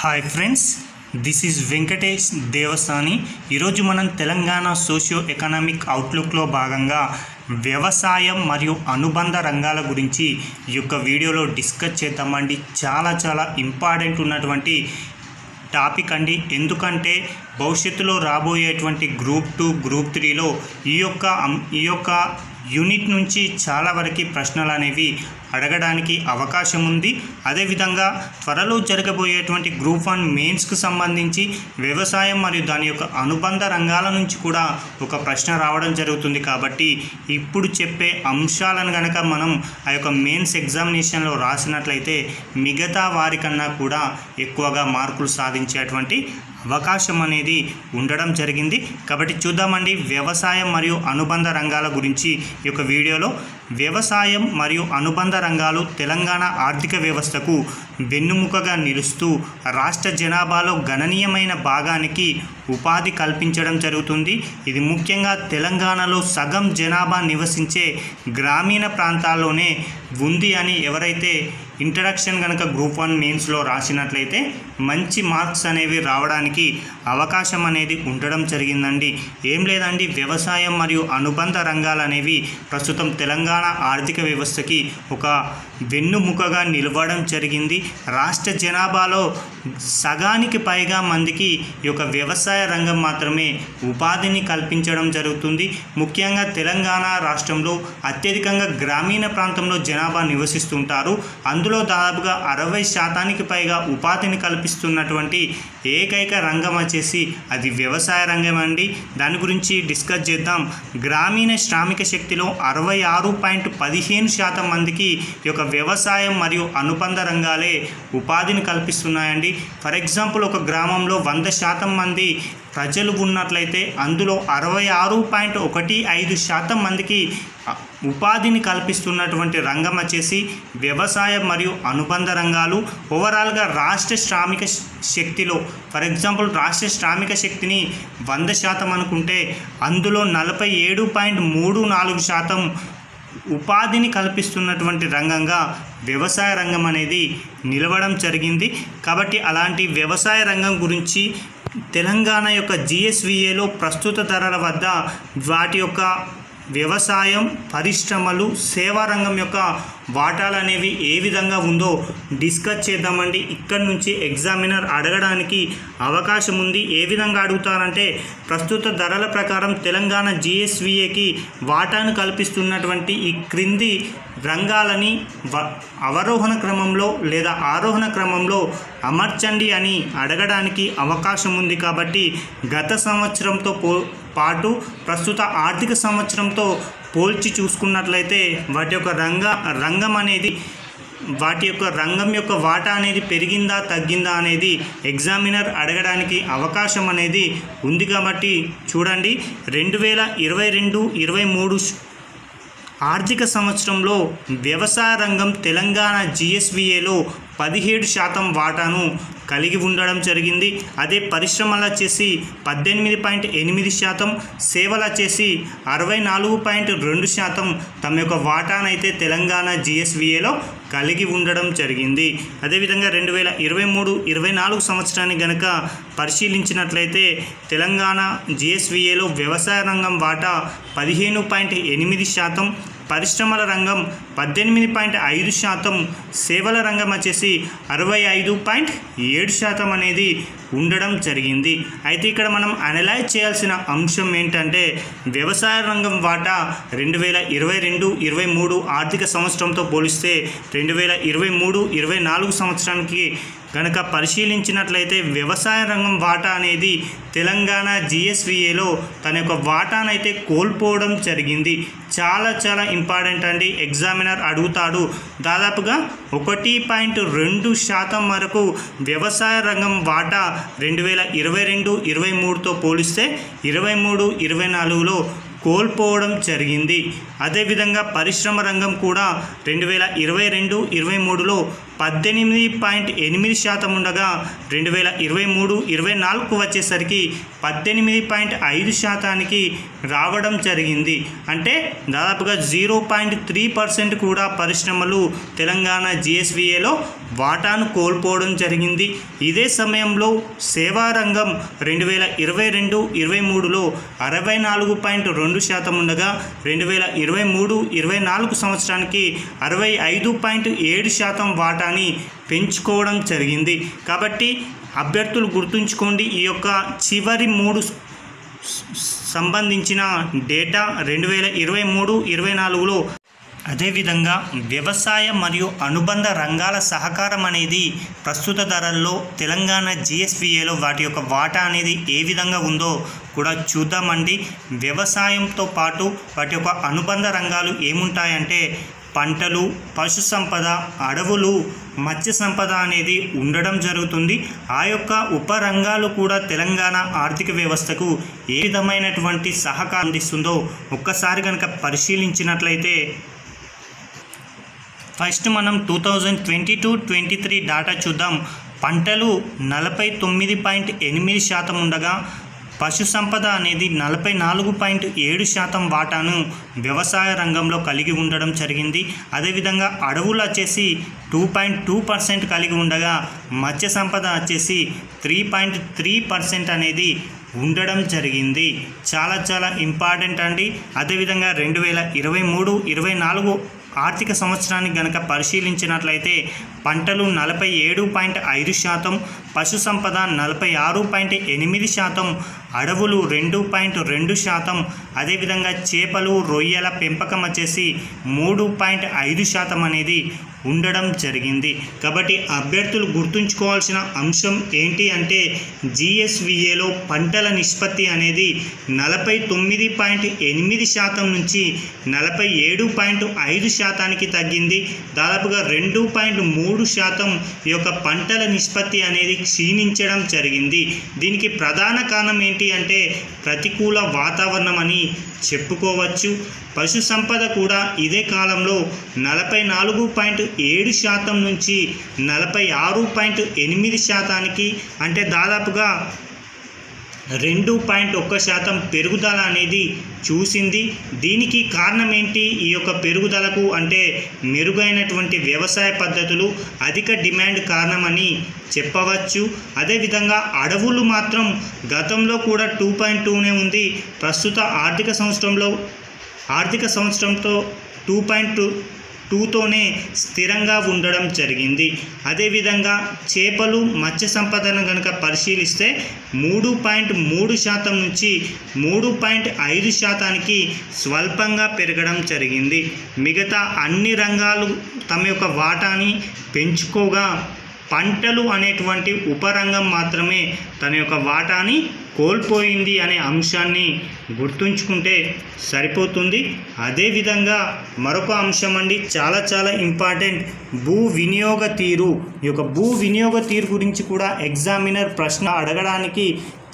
Hi friends, this is Venkatesh Devasani. ఈరోజు మనం Telangana socio economic అవుట్లుక్లో భాగంగా వ్యవసాయం మరియు అనుబంధ రంగాల గురించి ఈ యొక్క వీడియోలో డిస్కస్ చేద్దామండి. చాలా ఇంపార్టెంట్ ఉన్నటువంటి టాపిక్ అండి. ఎందుకంటే భవిష్యత్తులో రాబోయేటువంటి గ్రూప్ 2, గ్రూప్ 3లో ఈ యొక్క యూనిట్ నుంచి చాలా వరకు ప్రశ్నలు అనేవి అడగడానికి అవకాశం ఉంది. అదేవిధంగా త్వరలో జరగబోయేటువంటి గ్రూప్ 1 మెయిన్స్కు సంబంధించి వ్యవసాయం మరియు దాని యొక్క అనుబంధ రంగాల నుంచి కూడా ఒక ప్రశ్న రావడం జరుగుతుంది. కాబట్టి ఇప్పుడు చెప్పే అంశాలను కనుక మనం ఆ యొక్క మెయిన్స్ ఎగ్జామినేషన్లో రాసినట్లయితే మిగతా వారికన్నా కూడా ఎక్కువగా మార్కులు సాధించేటువంటి అవకాశం అనేది ఉండడం జరిగింది. కాబట్టి చూద్దామండి వ్యవసాయం మరియు అనుబంధ రంగాల గురించి ఈ యొక్క వీడియోలో. వ్యవసాయం మరియు అనుబంధ రంగాలు తెలంగాణ ఆర్థిక వ్యవస్థకు వెన్నుముకగా నిలుస్తూ రాష్ట్ర జనాభాలో గణనీయమైన భాగానికి ఉపాధి కల్పించడం జరుగుతుంది. ఇది ముఖ్యంగా తెలంగాణలో సగం జనాభా నివసించే గ్రామీణ ప్రాంతాల్లోనే ఉంది అని ఎవరైతే ఇంట్రడక్షన్ కనుక గ్రూప్ 1 మెయిన్స్లో రాసినట్లయితే మంచి మార్క్స్ అనేవి రావడానికి అవకాశం అనేది ఉండడం జరిగిందండి. ఏం లేదండి, వ్యవసాయం మరియు అనుబంధ రంగాలు అనేవి ప్రస్తుతం తెలంగాణ ఆర్థిక వ్యవస్థకి ఒక వెన్నుముకగా నిలవడం జరిగింది. రాష్ట్ర జనాభాలో సగానికి పైగా మందికి ఈ యొక్క వ్యవసాయ రంగం మాత్రమే ఉపాధిని కల్పించడం జరుగుతుంది. ముఖ్యంగా తెలంగాణ రాష్ట్రంలో అత్యధికంగా గ్రామీణ ప్రాంతంలో జనాభా నివసిస్తుంటారు. అందులో దాదాపుగా 60% పైగా ఉపాధిని కల్పిస్తున్నటువంటి ఏకైక రంగం వచ్చేసి అది వ్యవసాయ రంగం అండి. దాని గురించి డిస్కస్ చేద్దాం. గ్రామీణ శ్రామిక శక్తిలో 66.15% మందికి ఈ యొక్క వ్యవసాయం మరియు అనుబంధ రంగాలే ఉపాధిని కల్పిస్తున్నాయండి. ఫర్ ఎగ్జాంపుల్, ఒక గ్రామంలో 100% మంది ప్రజలు ఉన్నట్లయితే అందులో 66.15% మందికి ఉపాధిని కల్పిస్తున్నటువంటి రంగం వచ్చేసి వ్యవసాయం మరియు అనుబంధ రంగాలు. ఓవరాల్గా రాష్ట్ర శ్రామిక శక్తిలో, ఫర్ ఎగ్జాంపుల్ రాష్ట్ర శ్రామిక శక్తిని 100% అనుకుంటే అందులో 47.34% ఉపాధిని కల్పిస్తున్నటువంటి రంగంగా వ్యవసాయ రంగం అనేది నిలవడం జరిగింది. కాబట్టి అలాంటి వ్యవసాయ రంగం గురించి తెలంగాణ యొక్క GSVAలో ప్రస్తుత ధరల వద్ద వాటి యొక్క వ్యవసాయం, పరిశ్రమలు, సేవా రంగం యొక్క వాటాలు అనేవి ఏ విధంగా ఉందో డిస్కస్ చేద్దామండి. ఇక్కడ నుంచి ఎగ్జామినర్ అడగడానికి అవకాశం ఉంది. ఏ విధంగా అడుగుతారంటే, ప్రస్తుత ధరల ప్రకారం తెలంగాణ GSVAకి వాటాను కల్పిస్తున్నటువంటి ఈ క్రింది రంగాలని అవరోహణ క్రమంలో లేదా ఆరోహణ క్రమంలో అమర్చండి అని అడగడానికి అవకాశం ఉంది. కాబట్టి గత సంవత్సరంతో పాటు ప్రస్తుత ఆర్థిక సంవత్సరంతో పోల్చి చూసుకున్నట్లయితే వాటి యొక్క రంగం యొక్క వాటా అనేది పెరిగిందా తగ్గిందా అనేది ఎగ్జామినర్ అడగడానికి అవకాశం అనేది ఉంది. కాబట్టి చూడండి, 2022-23 ఆర్థిక సంవత్సరంలో వ్యవసాయ రంగం తెలంగాణ GSVAలో 17% వాటాను కలిగి ఉండడం జరిగింది. అదే పరిశ్రమలు వచ్చేసి 18.8%, సేవలు వచ్చేసి 64.2% తమ యొక్క వాటానైతే తెలంగాణ GSVAలో కలిగి ఉండడం జరిగింది. అదేవిధంగా 2023-24 సంవత్సరాన్ని గనక పరిశీలించినట్లయితే తెలంగాణ GSVAలో వ్యవసాయ రంగం వాటా 15.8%, పరిశ్రమల రంగం 18.5%, సేవల రంగం వచ్చేసి 65.7% అనేది ఉండడం జరిగింది. అయితే ఇక్కడ మనం అనలైజ్ చేయాల్సిన అంశం ఏంటంటే, వ్యవసాయ రంగం వాటా 2022-23 ఆర్థిక సంవత్సరంతో పోలిస్తే 2023-24 సంవత్సరానికి కనుక పరిశీలించినట్లయితే వ్యవసాయ రంగం వాటా అనేది తెలంగాణ GSVAలో తన యొక్క వాటానైతే కోల్పోవడం జరిగింది. చాలా ఇంపార్టెంట్ అండి. ఎగ్జామినర్ అడుగుతాడు. దాదాపుగా 1.2% వరకు వ్యవసాయ రంగం వాటా 2022-23తో పోలిస్తే 23-24లో కోల్పోవడం జరిగింది. అదేవిధంగా పరిశ్రమ రంగం కూడా 2022-23లో 18.8% ఉండగా 2023-24 వచ్చేసరికి 18.5% రావడం జరిగింది. అంటే దాదాపుగా 0.3% కూడా పరిశ్రమలు తెలంగాణ GSVAలో వాటాను కోల్పోవడం జరిగింది. ఇదే సమయంలో సేవా రంగం 2022-23లో 64.2% ఉండగా 2023-24 సంవత్సరానికి 65.7% వాటాని పెంచుకోవడం జరిగింది. కాబట్టి అభ్యర్థులు గుర్తుంచుకోండి, ఈ యొక్క చివరి 3 సంబంధించిన డేటా 2023-24లో. అదేవిధంగా వ్యవసాయ మరియు అనుబంధ రంగాల సహకారం అనేది ప్రస్తుత ధరల్లో తెలంగాణ GSVAలో వాటి యొక్క వాటా అనేది ఏ విధంగా ఉందో కూడా చూద్దామండి. వ్యవసాయంతో పాటు వాటి యొక్క అనుబంధ రంగాలు ఏముంటాయంటే పంటలు, పశు సంపద, అడవులు, మత్స్య సంపద అనేది ఉండడం జరుగుతుంది. ఆ యొక్క ఉపరంగాలు కూడా తెలంగాణ ఆర్థిక వ్యవస్థకు ఏ విధమైనటువంటి సహకారం అందిస్తుందో ఒక్కసారి కనుక పరిశీలించినట్లయితే, ఫస్ట్ మనం 2022-23 డాటా చూద్దాం. పంటలు 49.8% ఉండగా పశు సంపద అనేది 44.7% వాటాను వ్యవసాయ రంగంలో కలిగి ఉండడం జరిగింది. అదేవిధంగా అడవులు వచ్చేసి 2.2% కలిగి ఉండగా మత్స్య సంపద వచ్చేసి 3.3% అనేది ఉండడం జరిగింది. చాలా చాలా ఇంపార్టెంట్ అండి. అదేవిధంగా 2023-24 ఆర్థిక సంవత్సరానికి గనక పరిశీలించినట్లయితే పంటలు 47.5%, పశు సంపద 46.8%, అడవులు 2.2%, అదేవిధంగా చేపలు, రొయ్యల పెంపకం వచ్చేసి 3.5% అనేది ఉండడం జరిగింది. కాబట్టి అభ్యర్థులు గుర్తుంచుకోవాల్సిన అంశం ఏంటి అంటే GSVAలో పంటల నిష్పత్తి అనేది 49.8% నుంచి 47.5%కి తగ్గింది. దాదాపుగా 2.3% ఈ యొక్క పంటల నిష్పత్తి అనేది క్షీణించడం జరిగింది. దీనికి ప్రధాన కారణం ఏంటి అంటే ప్రతికూల వాతావరణం అని చెప్పుకోవచ్చు. పశు సంపద కూడా ఇదే కాలంలో 44.7% నుంచి 46.8%కి అంటే దాదాపుగా 2.1% పెరుగుదల అనేది చూసింది. దీనికి కారణం ఏంటి? ఈ యొక్క పెరుగుదలకు అంటే మెరుగైనటువంటి వ్యవసాయ పద్ధతులు, అధిక డిమాండ్ కారణమని చెప్పవచ్చు. అదేవిధంగా అడవులు మాత్రం గతంలో కూడా 2.2నే ఉంది. ప్రస్తుత ఆర్థిక సంవత్సరంతో 2.2తోనే స్థిరంగా ఉండడం జరిగింది. అదేవిధంగా చేపలు, మత్స్య సంపదను కనుక పరిశీలిస్తే 3.3% నుంచి 3.5%కి స్వల్పంగా పెరగడం జరిగింది. మిగతా అన్ని రంగాలు తమ యొక్క వాటాని పెంచుకోగా పంటలు అనేటువంటి ఉపరంగం మాత్రమే తన యొక్క వాటాని కోల్పోయింది అనే అంశాన్ని గుర్తుంచుకుంటే సరిపోతుంది. అదేవిధంగా మరొక అంశం అండి, చాలా చాలా ఇంపార్టెంట్, భూ వినియోగ తీరు. ఈ యొక్క భూ వినియోగ తీరు గురించి కూడా ఎగ్జామినర్ ప్రశ్న అడగడానికి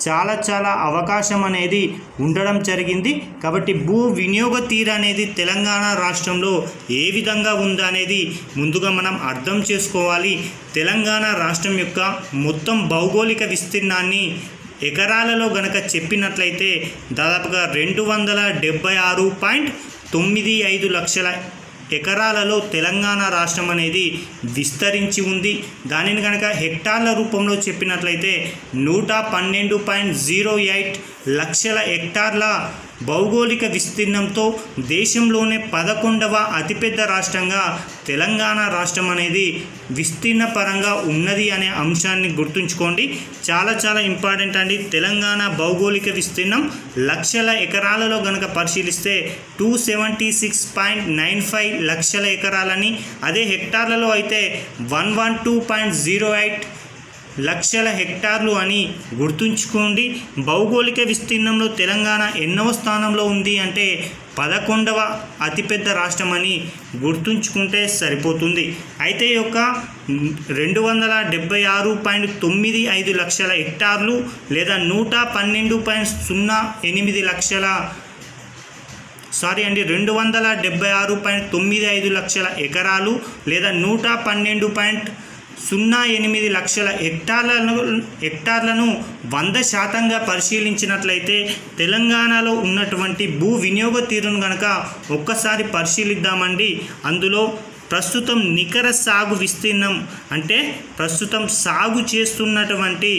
చాలా చాలా అవకాశం అనేది ఉండడం జరిగింది. కాబట్టి భూ వినియోగ తీరు అనేది తెలంగాణ రాష్ట్రంలో ఏ విధంగా ఉందనేది ముందుగా మనం అర్థం చేసుకోవాలి. తెలంగాణ రాష్ట్రం యొక్క మొత్తం భౌగోళిక విస్తీర్ణాన్ని ఎకరాలలో గనక చెప్పినట్లయితే దాదాపుగా 276.95 లక్షల ఎకరాలలో తెలంగాణ రాష్ట్రం అనేది విస్తరించి ఉంది. దానిని కనుక హెక్టార్ల రూపంలో చెప్పినట్లయితే 112.08 లక్షల హెక్టార్ల భౌగోళిక విస్తీర్ణంతో దేశంలోనే 11వ అతిపెద్ద రాష్ట్రంగా తెలంగాణ రాష్ట్రం అనేది విస్తీర్ణ పరంగా ఉన్నది అనే అంశాన్ని గుర్తుంచుకోండి. చాలా చాలా ఇంపార్టెంట్ అండి. తెలంగాణ భౌగోళిక విస్తీర్ణం లక్షల ఎకరాలలో గనక పరిశీలిస్తే 276.95 లక్షల ఎకరాలని, అదే హెక్టార్లలో అయితే 112.08 లక్షల హెక్టార్లు అని గుర్తుంచుకోండి. భౌగోళిక విస్తీర్ణంలో తెలంగాణ ఎన్నవ స్థానంలో ఉంది అంటే 11వ అతిపెద్ద రాష్ట్రం అని గుర్తుంచుకుంటే సరిపోతుంది. అయితే ఈ యొక్క 276.95 లక్షల హెక్టార్లు లేదా 112.08 లక్షల 276.95 లక్షల ఎకరాలు లేదా 112.08 లక్షల హెక్టార్లను 100%గా పరిశీలించినట్లయితే తెలంగాణలో ఉన్నటువంటి భూ వినియోగ తీరును కనుక ఒక్కసారి పరిశీలిద్దామండి. అందులో ప్రస్తుతం నికర సాగు విస్తీర్ణం అంటే ప్రస్తుతం సాగు చేస్తున్నటువంటి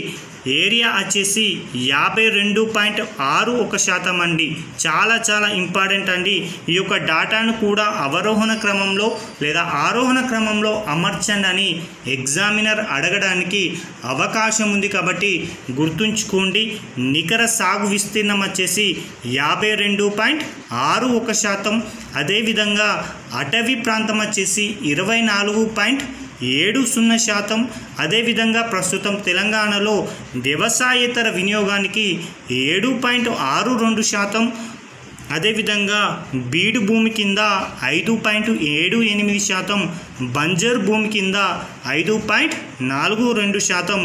ఏరియా వచ్చేసి 52.61% అండి. చాలా ఇంపార్టెంట్ అండి. ఈ యొక్క డాటాను కూడా అవరోహణ క్రమంలో లేదా ఆరోహణ క్రమంలో అమర్చండి అని ఎగ్జామినర్ అడగడానికి అవకాశం ఉంది కాబట్టి గుర్తుంచుకోండి. నికర సాగు విస్తీర్ణం వచ్చేసి 52.61%. అదేవిధంగా అటవీ ప్రాంతం వచ్చేసి 24.70%. అదేవిధంగా ప్రస్తుతం తెలంగాణలో వ్యవసాయేతర వినియోగానికి 7.62%. అదేవిధంగా బీడు భూమి కింద 5.78%, బంజర్ భూమి కింద 5.42%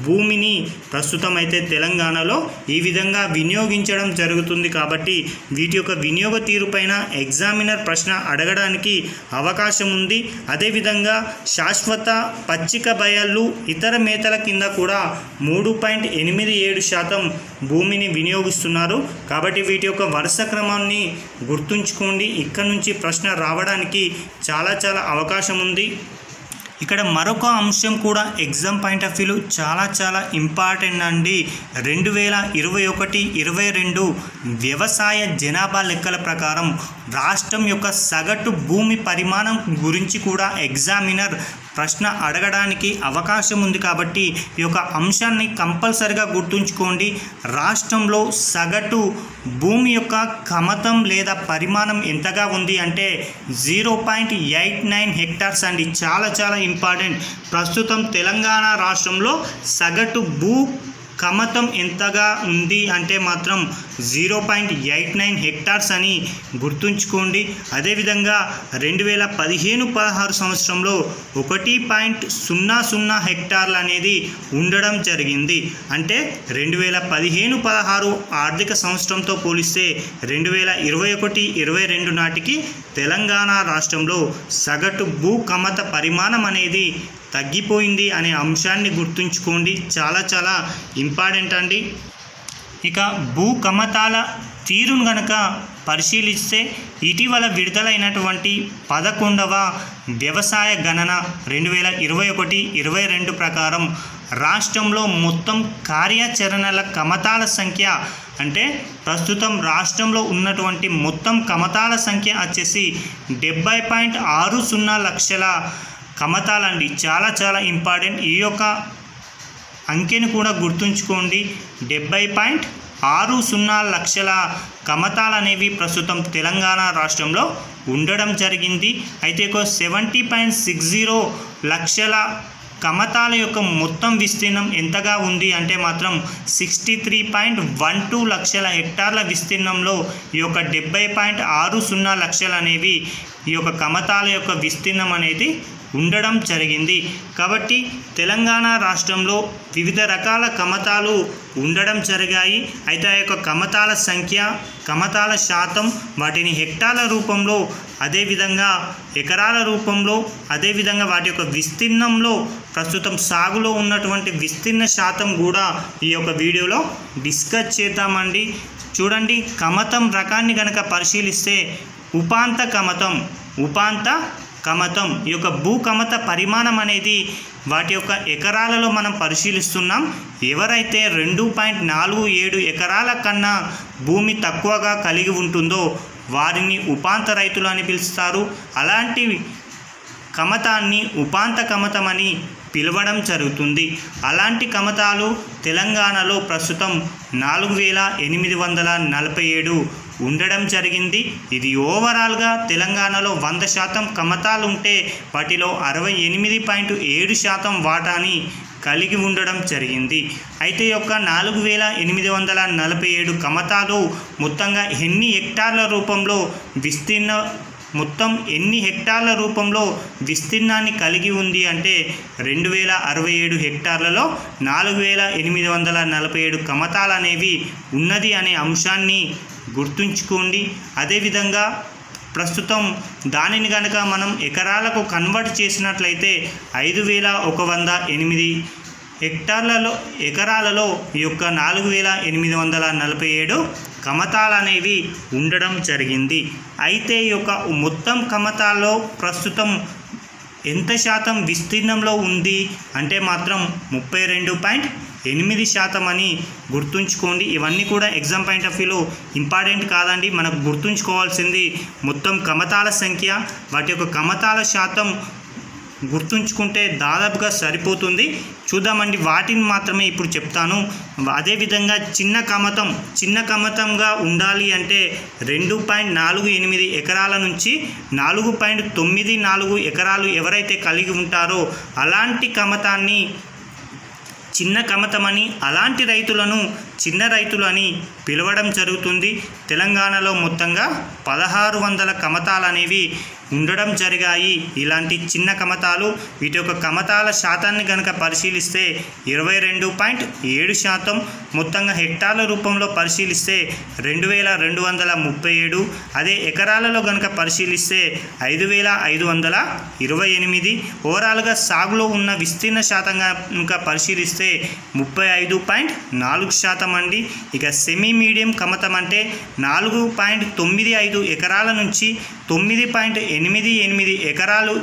భూమిని ప్రస్తుతం అయితే తెలంగాణలో ఈ విధంగా వినియోగించడం జరుగుతుంది. కాబట్టి వీటి యొక్క వినియోగ తీరుపైన ఎగ్జామినర్ ప్రశ్న అడగడానికి అవకాశం ఉంది. అదేవిధంగా శాశ్వత పచ్చిక బయళ్ళు ఇతర మేతల కింద కూడా 3.87% భూమిని వినియోగిస్తున్నారు. కాబట్టి వీటి యొక్క వరుస క్రమాన్ని గుర్తుంచుకోండి. ఇక్కడ నుంచి ప్రశ్న రావడానికి చాలా అవకాశం ఉంది. ఇక్కడ మరొక అంశం కూడా ఎగ్జామ్ పాయింట్ ఆఫ్ వ్యూలో చాలా ఇంపార్టెంట్ అండి. 2021-22 వ్యవసాయ జనాభా లెక్కల ప్రకారం రాష్ట్రం యొక్క సగటు భూమి పరిమాణం గురించి కూడా ఎగ్జామినర్ ప్రశ్న అడగడానికి అవకాశం ఉంది. కాబట్టి ఈ యొక్క అంశాన్ని కంపల్సరిగా గుర్తుంచుకోండి. రాష్ట్రంలో సగటు భూమి యొక్క కమతం లేదా పరిమాణం ఎంతగా ఉంది అంటే 0.89 హెక్టార్స్ అండి. చాలా ఇంపార్టెంట్. ప్రస్తుతం తెలంగాణ రాష్ట్రంలో సగటు భూ కమతం ఎంతగా ఉంది అంటే మాత్రం 0.89 హెక్టార్స్ అని గుర్తుంచుకోండి. అదేవిధంగా 2015-16 సంవత్సరంలో 1.00 హెక్టార్లు అనేది ఉండడం జరిగింది. అంటే 2015-16 ఆర్థిక సంవత్సరంతో పోలిస్తే 2021-22 నాటికి తెలంగాణ రాష్ట్రంలో సగటు భూ కమత పరిమాణం అనేది తగ్గిపోయింది అనే అంశాన్ని గుర్తుంచుకోండి. చాలా ఇంపార్టెంట్ అండి. ఇక భూ కమతాల తీరును గనక పరిశీలిస్తే ఇటీవల విడుదలైనటువంటి 11వ వ్యవసాయ గణన 2021-22 ప్రకారం రాష్ట్రంలో మొత్తం కార్యాచరణల కమతాల సంఖ్య అంటే ప్రస్తుతం రాష్ట్రంలో ఉన్నటువంటి మొత్తం కమతాల సంఖ్య వచ్చేసి 70.60 లక్షల కమతాలండి. చాలా ఇంపార్టెంట్. ఈ యొక్క అంకెను కూడా గుర్తుంచుకోండి. 70.60 లక్షల కమతాలు అనేవి ప్రస్తుతం తెలంగాణ రాష్ట్రంలో ఉండడం జరిగింది. అయితే 70.60 లక్షల కమతాల యొక్క మొత్తం విస్తీర్ణం ఎంతగా ఉంది అంటే మాత్రం 63.12 లక్షల హెక్టార్ల విస్తీర్ణంలో ఈ యొక్క 70.60 లక్షలు అనేవి ఈ యొక్క కమతాల యొక్క విస్తీర్ణం అనేది ఉండడం జరిగింది. కాబట్టి తెలంగాణ రాష్ట్రంలో వివిధ రకాల కమతాలు ఉండడం జరిగాయి. అయితే ఆ యొక్క కమతాల సంఖ్య, కమతాల శాతం, వాటిని హెక్టార్ల రూపంలో, అదేవిధంగా ఎకరాల రూపంలో, అదేవిధంగా వాటి యొక్క విస్తీర్ణంలో ప్రస్తుతం సాగులో ఉన్నటువంటి విస్తీర్ణ శాతం కూడా ఈ యొక్క వీడియోలో డిస్కస్ చేద్దామండి. చూడండి, కమతం రకాన్ని కనుక పరిశీలిస్తే ఉపాంత కమతం ఈ యొక్క భూ కమత పరిమాణం అనేది వాటి యొక్క ఎకరాలలో మనం పరిశీలిస్తున్నాం. ఎవరైతే 2.47 ఎకరాల కన్నా భూమి తక్కువగా కలిగి ఉంటుందో వారిని ఉపాంత రైతులు అని పిలుస్తారు. అలాంటి కమతాన్ని ఉపాంత కమతం అని పిలవడం జరుగుతుంది. అలాంటి కమతాలు తెలంగాణలో ప్రస్తుతం 4847 ఉండడం జరిగింది. ఇది ఓవరాల్గా తెలంగాణలో 100% కమతాలు ఉంటే వాటిలో 68.7% వాటాని కలిగి ఉండడం జరిగింది. అయితే ఈ యొక్క 4847 కమతాలు మొత్తంగా ఎన్ని హెక్టార్ల రూపంలో మొత్తం ఎన్ని హెక్టార్ల రూపంలో విస్తీర్ణాన్ని కలిగి ఉంది అంటే 2067 హెక్టార్లలో 4847 కమతాలు అనేవి ఉన్నది అనే అంశాన్ని గుర్తుంచుకోండి. అదేవిధంగా ప్రస్తుతం దానిని కనుక మనం ఎకరాలకు కన్వర్ట్ చేసినట్లయితే 5108 ఎకరాలలో ఈ యొక్క 4847 కమతాలు అనేవి ఉండడం జరిగింది. అయితే ఈ యొక్క మొత్తం కమతాల్లో ప్రస్తుతం ఎంత శాతం విస్తీర్ణంలో ఉంది అంటే మాత్రం 32.8% అని గుర్తుంచుకోండి. ఇవన్నీ కూడా ఎగ్జామ్ పాయింట్ ఆఫ్ వ్యూలో ఇంపార్టెంట్ కాదండి. మనకు గుర్తుంచుకోవాల్సింది మొత్తం కమతాల సంఖ్య, వాటి యొక్క కమతాల శాతం గుర్తుంచుకుంటే దాదాపుగా సరిపోతుంది. చూద్దామండి, వాటిని మాత్రమే ఇప్పుడు చెప్తాను. అదేవిధంగా చిన్న కమతంగా ఉండాలి అంటే 2.48 ఎకరాల నుంచి 4.94 ఎకరాలు ఎవరైతే కలిగి ఉంటారో అలాంటి కమతాన్ని చిన్న కమతమని, అలాంటి రైతులను చిన్న రైతులు అని పిలవడం జరుగుతుంది. తెలంగాణలో మొత్తంగా 1600 కమతాలు అనేవి ఉండడం జరిగాయి. ఇలాంటి చిన్న కమతాలు, వీటి యొక్క కమతాల శాతాన్ని కనుక పరిశీలిస్తే 22.7%, మొత్తంగా హెక్టార్ల రూపంలో పరిశీలిస్తే 2237, అదే ఎకరాలలో కనుక పరిశీలిస్తే 5528. ఓవరాల్గా సాగులో ఉన్న విస్తీర్ణ శాతంగా కనుక పరిశీలిస్తే 35.4% అండి. ఇక సెమీ మీడియం కమతం అంటే 4.95 ఎకరాల నుంచి 9.88 ఎకరాలు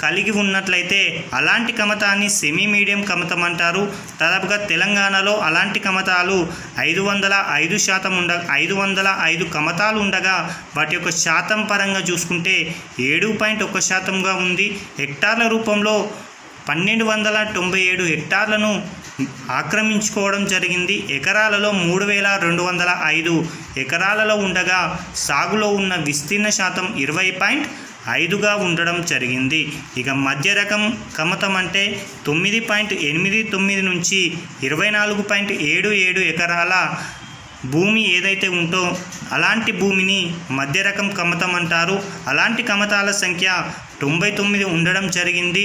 కలిగి ఉన్నట్లయితే అలాంటి కమతాన్ని సెమీ మీడియం కమతం అంటారు. దాదాపుగా తెలంగాణలో అలాంటి కమతాలు 505 కమతాలు ఉండగా వాటి యొక్క శాతం పరంగా చూసుకుంటే 7.1%గా ఉంది. హెక్టార్ల రూపంలో 1297 హెక్టార్లను ఆక్రమించుకోవడం జరిగింది. ఎకరాలలో 3205 ఎకరాలలో ఉండగా సాగులో ఉన్న విస్తీర్ణ శాతం 20.5గా ఉండడం జరిగింది. ఇక మధ్య రకం కమతం అంటే 9.89 నుంచి 24.77 ఎకరాల భూమి ఏదైతే ఉందో అలాంటి భూమిని మధ్య రకం కమతం అంటారు. అలాంటి కమతాల సంఖ్య 99 ఉండడం జరిగింది.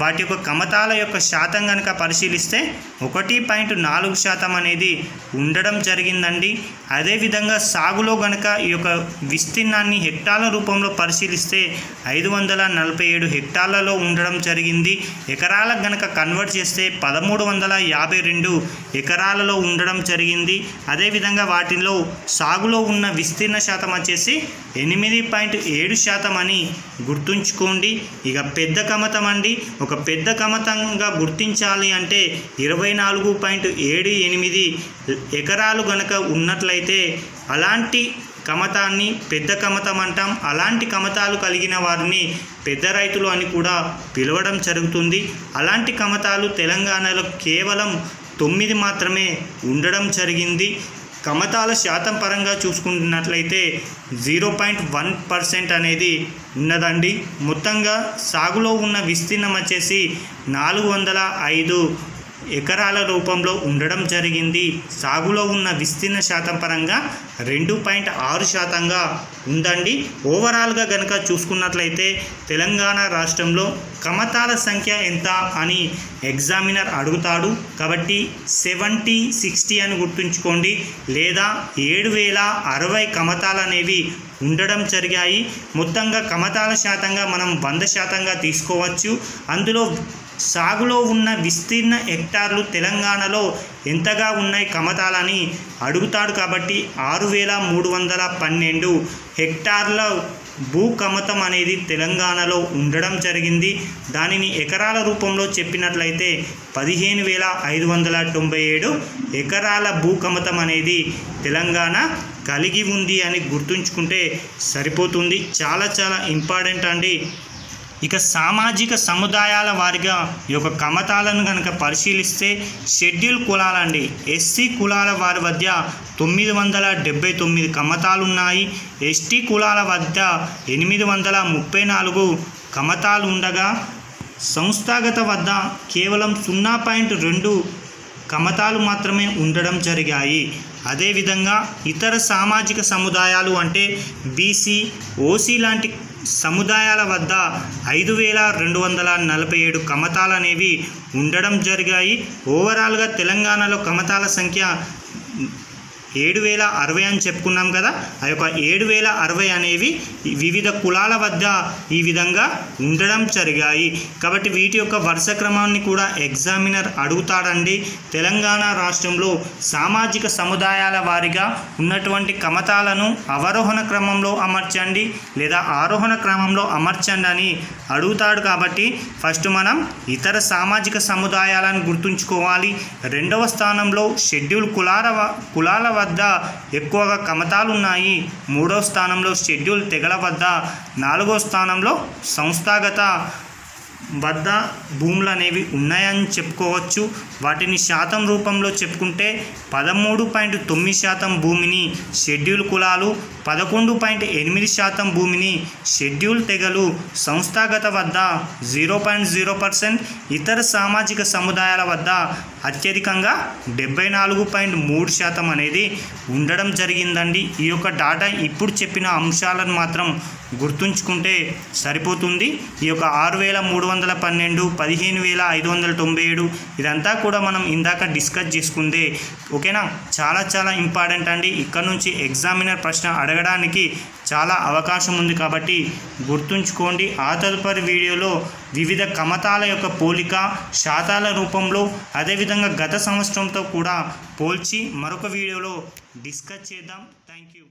వాటి యొక్క కమతాల యొక్క శాతం కనుక పరిశీలిస్తే 1.4% అనేది ఉండడం జరిగిందండి. అదేవిధంగా సాగులో కనుక ఈ యొక్క విస్తీర్ణాన్ని హెక్టార్ల రూపంలో పరిశీలిస్తే 547 హెక్టార్లలో ఉండడం జరిగింది. ఎకరాలకు కనుక కన్వర్ట్ చేస్తే 1352 ఎకరాలలో ఉండడం జరిగింది. అదేవిధంగా వాటిలో సాగులో ఉన్న విస్తీర్ణ శాతం వచ్చేసి 8.7% అని గుర్తుంచుకోండి. ఇక పెద్ద కమతం అండి, ఒక పెద్ద కమతంగా గుర్తించాలి అంటే 24.78 ఎకరాలు గనక ఉన్నట్లయితే అలాంటి కమతాన్ని పెద్ద కమతం అంటాం. అలాంటి కమతాలు కలిగిన వారిని పెద్ద రైతులు అని కూడా పిలవడం జరుగుతుంది. అలాంటి కమతాలు తెలంగాణలో కేవలం 9 మాత్రమే ఉండడం జరిగింది. కమతాల శాతం పరంగా చూసుకున్నట్లయితే 0.1% అనేది ఉన్నదండి. మొత్తంగా సాగులో ఉన్న విస్తీర్ణం వచ్చేసి 405 ఎకరాల రూపంలో ఉండడం జరిగింది. సాగులో ఉన్న విస్తీర్ణ శాతం పరంగా 2.6%గా ఉందండి. ఓవరాల్గా కనుక చూసుకున్నట్లయితే తెలంగాణ రాష్ట్రంలో కమతాల సంఖ్య ఎంత అని ఎగ్జామినర్ అడుగుతాడు. కాబట్టి 70-60 అని గుర్తుంచుకోండి, లేదా 7060 కమతాలు అనేవి ఉండడం జరిగాయి. మొత్తంగా కమతాల శాతంగా మనం 100%గా తీసుకోవచ్చు. అందులో సాగులో ఉన్న విస్తీర్ణ హెక్టార్లు తెలంగాణలో ఎంతగా ఉన్నాయి కమతాలని అడుగుతాడు. కాబట్టి 6312 హెక్టార్ల భూ కమతం అనేది తెలంగాణలో ఉండడం జరిగింది. దానిని ఎకరాల రూపంలో చెప్పినట్లయితే 15597 ఎకరాల భూ కమతం అనేది తెలంగాణ కలిగి ఉంది అని గుర్తుంచుకుంటే సరిపోతుంది. చాలా ఇంపార్టెంట్ అండి. ఇక సామాజిక సముదాయాల వారిగా ఈ యొక్క కమతాలను కనుక పరిశీలిస్తే షెడ్యూల్ కులాలండి, ఎస్సీ కులాల వారి వద్ద 979 కమతాలు ఉన్నాయి. ఎస్టీ కులాల వద్ద 834 కమతాలు ఉండగా సంస్థాగత వద్ద కేవలం 0.2 కమతాలు మాత్రమే ఉండడం జరిగాయి. అదేవిధంగా ఇతర సామాజిక సముదాయాలు అంటే బీసీ, ఓసీ లాంటి సముదాయాల వద్ద 5247 కమతాలు అనేవి ఉండడం జరిగాయి. ఓవరాల్గా తెలంగాణలో కమతాల సంఖ్య 7060 అని చెప్పుకున్నాం కదా. ఆ యొక్క 7060 అనేవి వివిధ కులాల వద్ద ఈ విధంగా ఉండడం జరిగాయి. కాబట్టి వీటి యొక్క వరుస క్రమాన్ని కూడా ఎగ్జామినర్ అడుగుతాడండి. తెలంగాణ రాష్ట్రంలో సామాజిక సముదాయాల వారిగా ఉన్నటువంటి కమతాలను అవరోహణ క్రమంలో అమర్చండి లేదా ఆరోహణ క్రమంలో అమర్చండి అని అడుగుతాడు. కాబట్టి ఫస్ట్ మనం ఇతర సామాజిక సముదాయాలను గుర్తుంచుకోవాలి. రెండవ స్థానంలో షెడ్యూల్ కులాల వద్ద ఎక్కువగా కమతాలు ఉన్నాయి. మూడవ స్థానంలో షెడ్యూల్ తెగల వద్ద, నాలుగవ స్థానంలో సంస్థాగత వద్ద భూములు అనేవి ఉన్నాయని చెప్పుకోవచ్చు. వాటిని శాతం రూపంలో చెప్పుకుంటే 13.9% భూమిని షెడ్యూల్ కులాలు, 11.8% భూమిని షెడ్యూల్ తెగలు, సంస్థాగత వద్ద 0.0%, ఇతర సామాజిక సముదాయాల వద్ద అత్యధికంగా 74.3% అనేది ఉండడం జరిగిందండి. ఈ యొక్క డాటా ఇప్పుడు చెప్పిన అంశాలను మాత్రం గుర్తుంచుకుంటే సరిపోతుంది. ఈ యొక్క 6312, 15597 ఇదంతా కూడా మనం ఇందాక డిస్కస్ చేసుకుందే. ఓకేనా, చాలా చాలా ఇంపార్టెంట్ అండి. ఇక్కడ నుంచి ఎగ్జామినర్ ప్రశ్న అడగడానికి చాలా అవకాశం ఉంది కాబట్టి గుర్తుంచుకోండి. ఆ తదుపరి వీడియోలో వివిధ కమతాల యొక్క పోలిక శాతాల రూపంలో, అదేవిధంగా గత సంవత్సరంతో కూడా పోల్చి మరొక వీడియోలో డిస్కస్ చేద్దాం. Thank you.